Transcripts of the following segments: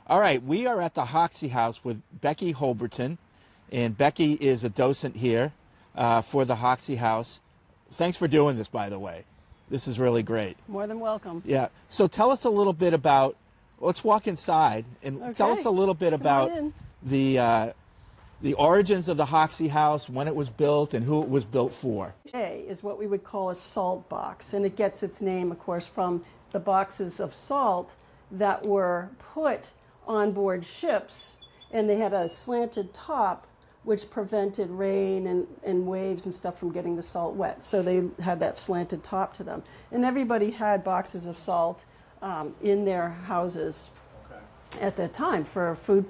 All right, we are at the Hoxie House with Becky Holberton, and Becky is a docent here for the Hoxie House. Thanks for doing this, by the way. This is really great. More than welcome. Yeah. So tell us a little bit about. Let's walk inside and tell us a little bit about the origins of the Hoxie House, when it was built, and who it was built for. A is what we would call a salt box, and it gets its name, of course, from the boxes of salt that were put on board ships, and they had a slanted top which prevented rain and waves and stuff from getting the salt wet. So they had that slanted top to them. And everybody had boxes of salt in their houses at that time for food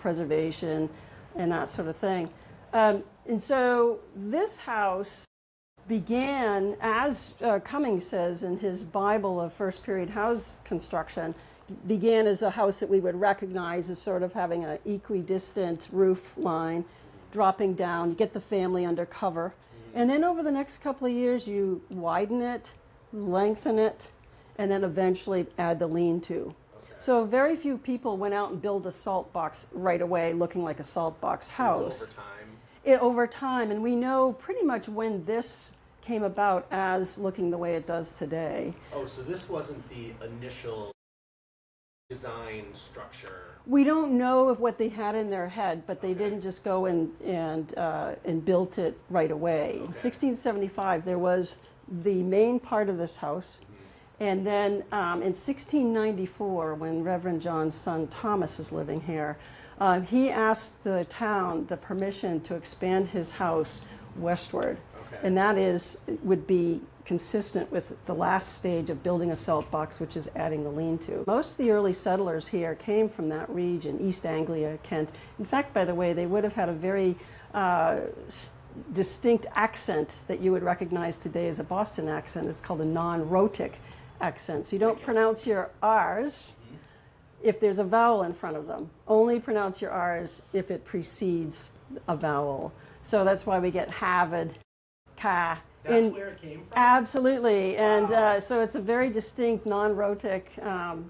preservation and that sort of thing. And so this house began, as Cummings says in his Bible of first period house construction, began as a house that we would recognize as sort of having an equidistant roof line, dropping down, you get the family under cover. And then over the next couple of years, you widen it, lengthen it, and then eventually add the lean-to. So very few people went out and built a salt box right away looking like a salt box house. It was over time? Over time, and we know pretty much when this came about as looking the way it does today. Oh, so this wasn't the initial design structure? We don't know of what they had in their head, but they didn't just go and built it right away. In 1675, there was the main part of this house. And then in 1694, when Reverend John's son Thomas was living here, he asked the town the permission to expand his house westward. And that would be consistent with the last stage of building a salt box, which is adding the lean-to. Most of the early settlers here came from that region, East Anglia, Kent. In fact, by the way, they would have had a very distinct accent that you would recognize today as a Boston accent. It's called a non-rhotic accent. So you don't pronounce your R's if there's a vowel in front of them. Only pronounce your R's if it precedes a vowel. So that's why we get Harvard, Ka. That's where it came from? Absolutely. And so it's a very distinct non-rhotic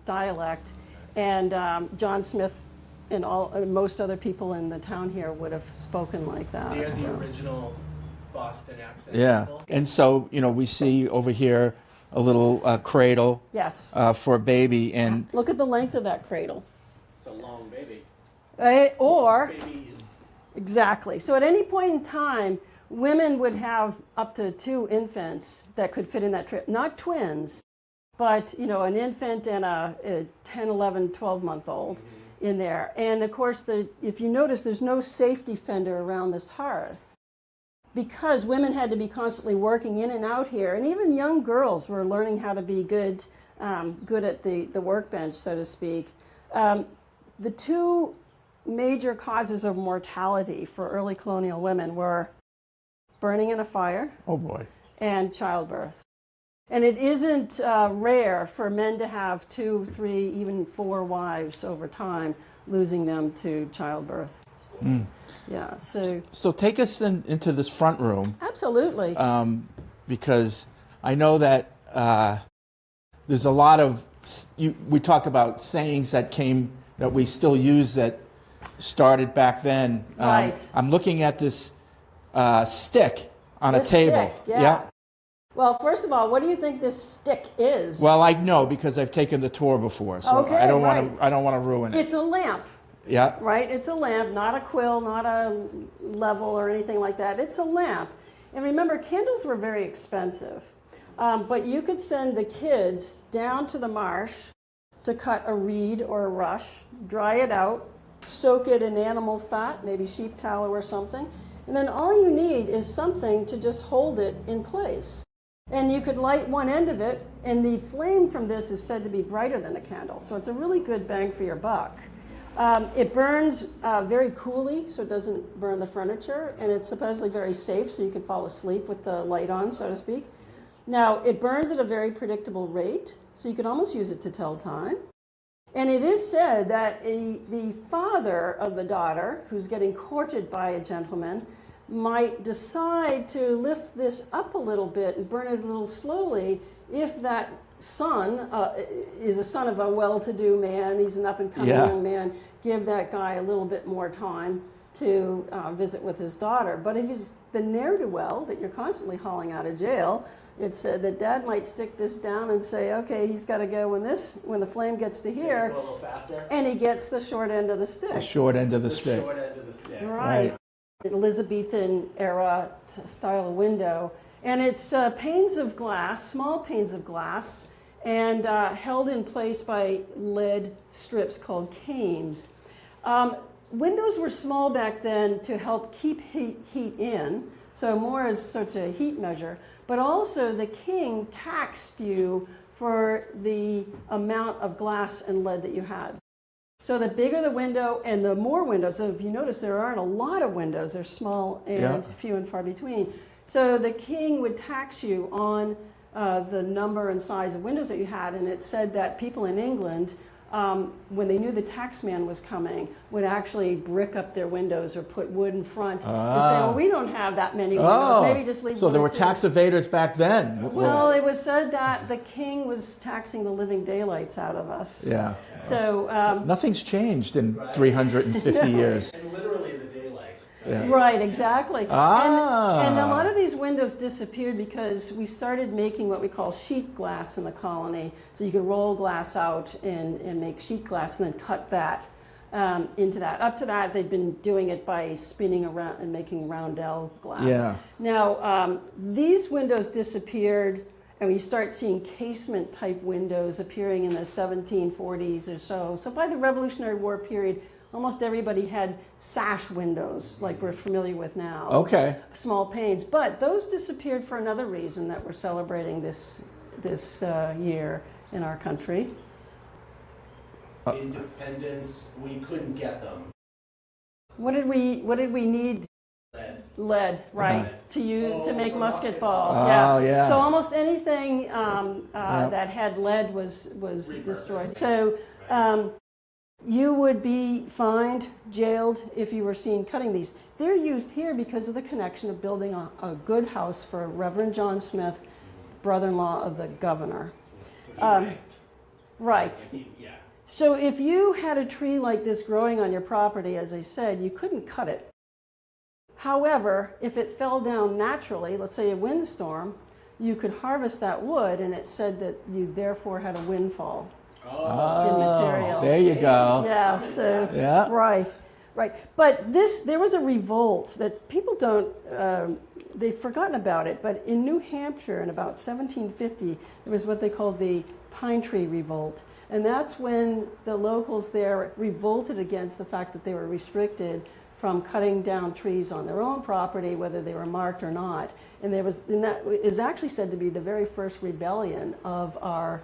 dialect. And John Smith and most other people in the town here would have spoken like that. They're the original Boston accent people? And so, we see over here a little cradle for a baby. And look at the length of that cradle. It's a long baby. Babies. Exactly. So at any point in time, women would have up to 2 infants that could fit in that trip. Not twins, but an infant and a 10, 11, 12-month-old in there. And of course, if you notice, there's no safety fender around this hearth because women had to be constantly working in and out here. And even young girls were learning how to be good at the workbench, so to speak. The 2 major causes of mortality for early colonial women were burning in a fire. Oh boy. And childbirth. And it isn't rare for men to have 2, 3, even 4 wives over time, losing them to childbirth. Yeah. So take us into this front room. Absolutely. Because I know that there's a lot of we talk about sayings that we still use that started back then. Right. I'm looking at this stick on a table. Stick, yeah. Well, first of all, what do you think this stick is? Well, I know because I've taken the tour before, so I don't want to ruin it. It's a lamp. Yeah. Right? It's a lamp, not a quill, not a level or anything like that. It's a lamp. And remember, candles were very expensive. But you could send the kids down to the marsh to cut a reed or a rush, dry it out, soak it in animal fat, maybe sheep tallow or something, and then all you need is something to just hold it in place. And you could light one end of it, and the flame from this is said to be brighter than a candle. So it's a really good bang for your buck. It burns very coolly, so it doesn't burn the furniture, and it's supposedly very safe, so you can fall asleep with the light on, so to speak. Now, it burns at a very predictable rate, so you can almost use it to tell time. And it is said that the father of the daughter, who's getting courted by a gentleman, might decide to lift this up a little bit and burn it a little slowly if that son is a son of a well-to-do man. He's an up-and-coming Yeah. young man. Give that guy a little bit more time to visit with his daughter. But if he's the ne'er-do-well that you're constantly hauling out of jail, it's that dad might stick this down and say, okay, he's got to go when the flame gets to here, Go a little faster. and he gets the short end of the stick. The short end of the The stick. short end of the stick. Right. Elizabethan era style of window. And it's panes of glass, small panes of glass, and held in place by lead strips called cames. Windows were small back then to help keep heat in, so more as such a heat measure, but also the king taxed you for the amount of glass and lead that you had. So the bigger the window and the more windows, so if you notice there aren't a lot of windows, they're small and few and far between. So the king would tax you on the number and size of windows that you had, and it said that people in England, when they knew the taxman was coming, would actually brick up their windows or put wood in front and say, well, we don't have that many windows, maybe just leave so one there or were two." tax evaders back then. Well, it was said that the king was taxing the living daylights out of us. Yeah. So Nothing's changed in 350 years. And literally the daylight. Yeah. right, exactly. Ah. And a lot of these windows disappeared because we started making what we call sheet glass in the colony. So you could roll glass out and make sheet glass and then cut that into that. Up to that, they'd been doing it by spinning around and making roundel glass. Yeah. Now, these windows disappeared, and we start seeing casement type windows appearing in the 1740s or so. So by the Revolutionary War period, almost everybody had sash windows like we're familiar with now. Okay. Small panes. But those disappeared for another reason that we're celebrating this year in our country. Independence, we couldn't get them. What did we need? Lead. Lead, right, to use to make for musket musket balls. balls. Oh, yeah. So almost anything that had lead was Repurposed. destroyed. So you would be fined, jailed if you were seen cutting these. They're used here because of the connection of building a good house for Reverend John Smith, brother-in-law of the governor. He ranked. Right. Yeah. So if you had a tree like this growing on your property, as I said, you couldn't cut it. However, if it fell down naturally, let's say a windstorm, you could harvest that wood, and it said that you therefore had a windfall in materials. There you go. Yeah, so, Yeah. right. But there was a revolt that people don't, they've forgotten about it, but in New Hampshire in about 1750, there was what they called the Pine Tree Revolt. And that's when the locals there revolted against the fact that they were restricted from cutting down trees on their own property, whether they were marked or not. And that is actually said to be the very first rebellion of our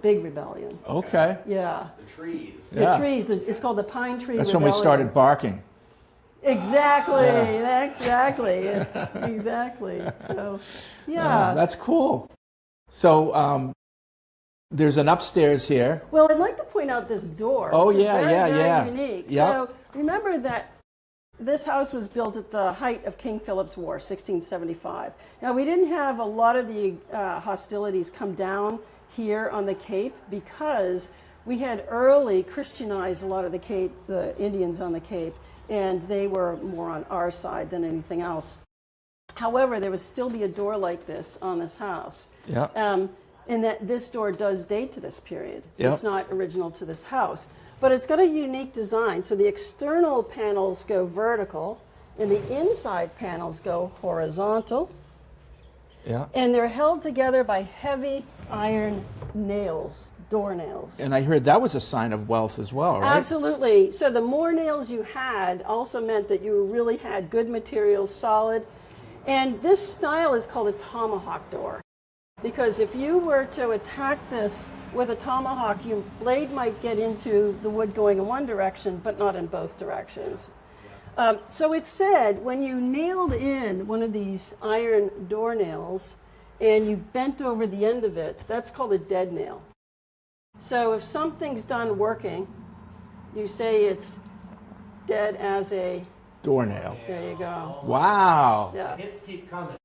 big rebellion. Okay. Yeah. The trees. The Yeah. trees, it's called the Pine Tree That's Rebellion. when we started barking. Exactly, Yeah. exactly, exactly. So, yeah. That's cool. So there's an upstairs here. Well, I'd like to point out this door. Oh, which is yeah, very, yeah, very yeah. unique. Yep. So remember that this house was built at the height of King Philip's War, 1675. Now, we didn't have a lot of the hostilities come down here on the Cape because we had early Christianized a lot of the Indians on the Cape, and they were more on our side than anything else. However, there would still be a door like this on this house. Yeah. And that this door does date to this period. Yep. It's not original to this house. But it's got a unique design. So the external panels go vertical, and the inside panels go horizontal. Yeah. And they're held together by heavy iron nails, door nails. And I heard that was a sign of wealth as well, right? Absolutely. So the more nails you had also meant that you really had good materials, solid. And this style is called a tomahawk door. Because if you were to attack this with a tomahawk, your blade might get into the wood going in one direction, but not in both directions. So it said when you nailed in one of these iron door nails and you bent over the end of it, that's called a dead nail. So if something's done working, you say it's dead as a Doornail. There you go. Wow. Yeah. Hits keep coming.